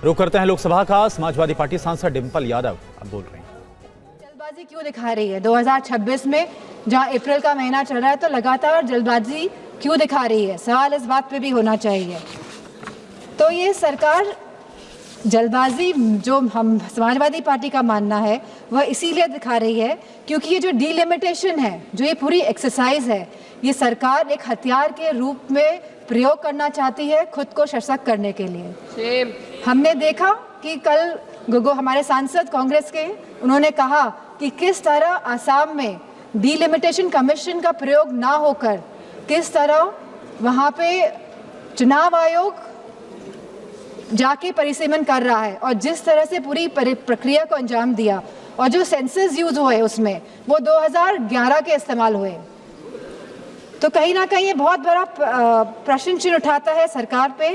रुक करते हैं लोकसभा का। समाजवादी पार्टी सांसद डिंपल यादव अब बोल रही हैं। जल्दबाजी क्यों दिखा रही है 2026 में, जहां अप्रैल का महीना चल रहा है, तो लगातार जल्दबाजी क्यों दिखा रही है? सवाल इस बात पे भी होना चाहिए। तो ये सरकार जल्दबाजी, जो हम समाजवादी पार्टी का मानना है, वह इसीलिए दिखा रही है क्योंकि ये जो डीलिमिटेशन है, जो ये पूरी एक्सरसाइज है, ये सरकार एक हथियार के रूप में प्रयोग करना चाहती है खुद को सशक्त करने के लिए। हमने देखा कि कल हमारे सांसद कांग्रेस के, उन्होंने कहा कि किस तरह आसाम में डीलिमिटेशन कमीशन का प्रयोग ना होकर किस तरह वहाँ पे चुनाव आयोग जाके परिसीमन कर रहा है और जिस तरह से पूरी प्रक्रिया को अंजाम दिया, और जो सेंसस यूज हुए उसमें वो 2011 के इस्तेमाल हुए। तो कहीं ना कहीं ये बहुत बड़ा प्रश्न चिन्ह उठाता है सरकार पे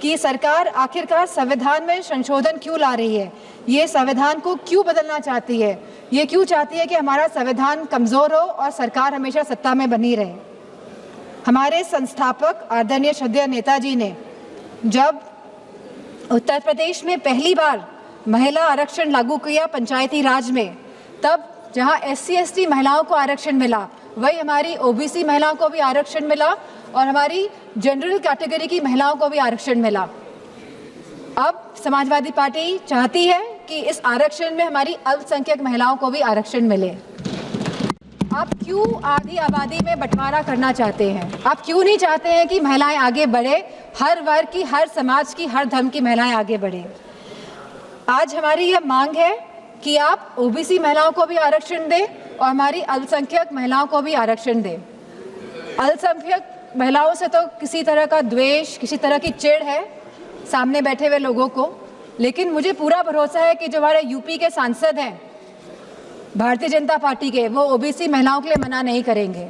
कि सरकार आखिरकार संविधान में संशोधन क्यों ला रही है, ये संविधान को क्यों बदलना चाहती है, ये क्यों चाहती है कि हमारा संविधान कमज़ोर हो और सरकार हमेशा सत्ता में बनी रहे। हमारे संस्थापक आदरणीय श्रद्धेय नेताजी ने जब उत्तर प्रदेश में पहली बार महिला आरक्षण लागू किया पंचायती राज में, तब जहां SC/ST महिलाओं को आरक्षण मिला, वही हमारी OBC महिलाओं को भी आरक्षण मिला और हमारी जनरल कैटेगरी की महिलाओं को भी आरक्षण मिला। अब समाजवादी पार्टी चाहती है कि इस आरक्षण में हमारी अल्पसंख्यक महिलाओं को भी आरक्षण मिले। आप क्यों आधी आबादी में बंटवारा करना चाहते हैं? आप क्यों नहीं चाहते हैं कि महिलाएं आगे बढ़े, हर वर्ग की, हर समाज की, हर धर्म की महिलाएं आगे बढ़े? आज हमारी यह मांग है कि आप OBC महिलाओं को भी आरक्षण दें और हमारी अल्पसंख्यक महिलाओं को भी आरक्षण दें। अल्पसंख्यक महिलाओं से तो किसी तरह का द्वेष, किसी तरह की चिढ़ है सामने बैठे हुए लोगों को, लेकिन मुझे पूरा भरोसा है कि जो हमारे यूपी के सांसद हैं भारतीय जनता पार्टी के, वो OBC महिलाओं के लिए मना नहीं करेंगे।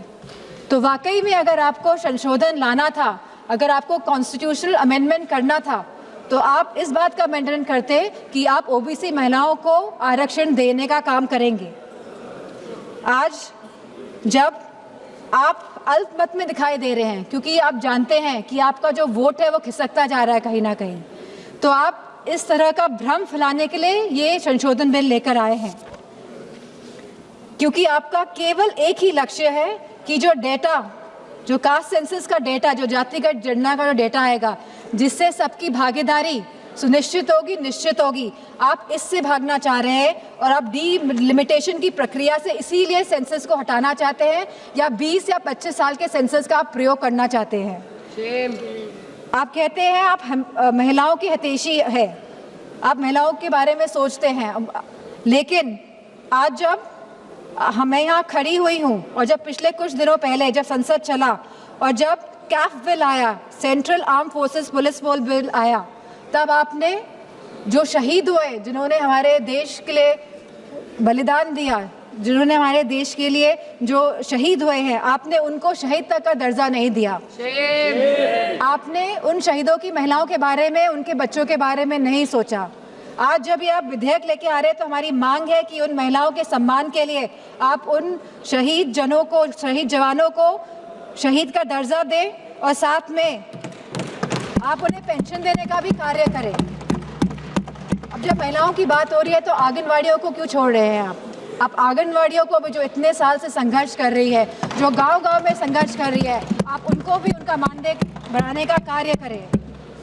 तो वाकई में अगर आपको संशोधन लाना था, अगर आपको कॉन्स्टिट्यूशनल अमेंडमेंट करना था, तो आप इस बात का मेंटेन करते कि आप OBC महिलाओं को आरक्षण देने का काम करेंगे। आज जब आप अल्पमत में दिखाई दे रहे हैं, क्योंकि आप जानते हैं कि आपका जो वोट है वो खिसकता जा रहा है कहीं ना कहीं, तो आप इस तरह का भ्रम फैलाने के लिए ये संशोधन बिल लेकर आए हैं, क्योंकि आपका केवल एक ही लक्ष्य है कि जो डेटा, जो कास्ट सेंसस का डेटा, जो जातिगत जनगणना का जो डेटा आएगा, जिससे सबकी भागीदारी सुनिश्चित होगी, निश्चित होगी, आप इससे भागना चाह रहे हैं और आप डीलिमिटेशन की प्रक्रिया से इसीलिए सेंसस को हटाना चाहते हैं, या 20 या 25 साल के सेंसस का आप प्रयोग करना चाहते हैं। आप कहते हैं आप महिलाओं की हितैषी है, आप महिलाओं के बारे में सोचते हैं, लेकिन आज जब मैं यहाँ खड़ी हुई हूँ और जब पिछले कुछ दिनों पहले जब संसद चला और जब कैफ बिल आया, central arm forces police force bill आया, तब आपने जो शहीद हुए, जिन्होंने हमारे देश के लिए बलिदान दिया, जिन्होंने हमारे देश के लिए जो शहीद हुए हैं, आपने उनको शहीद तक का दर्जा नहीं दिया। आपने उन शहीदों की महिलाओं के बारे में, उनके बच्चों के बारे में नहीं सोचा। आज जब ये आप विधेयक लेके आ रहे हैं, तो हमारी मांग है कि उन महिलाओं के सम्मान के लिए आप उन शहीद जनों को, शहीद जवानों को शहीद का दर्जा दें और साथ में आप उन्हें पेंशन देने का भी कार्य करें। अब जब महिलाओं की बात हो रही है, तो आंगनवाड़ियों को क्यों छोड़ रहे हैं आप आंगनवाड़ियों को भी, जो इतने साल से संघर्ष कर रही है, जो गांव-गांव में संघर्ष कर रही है, आप उनको भी उनका मानदेय बढ़ाने का कार्य करें।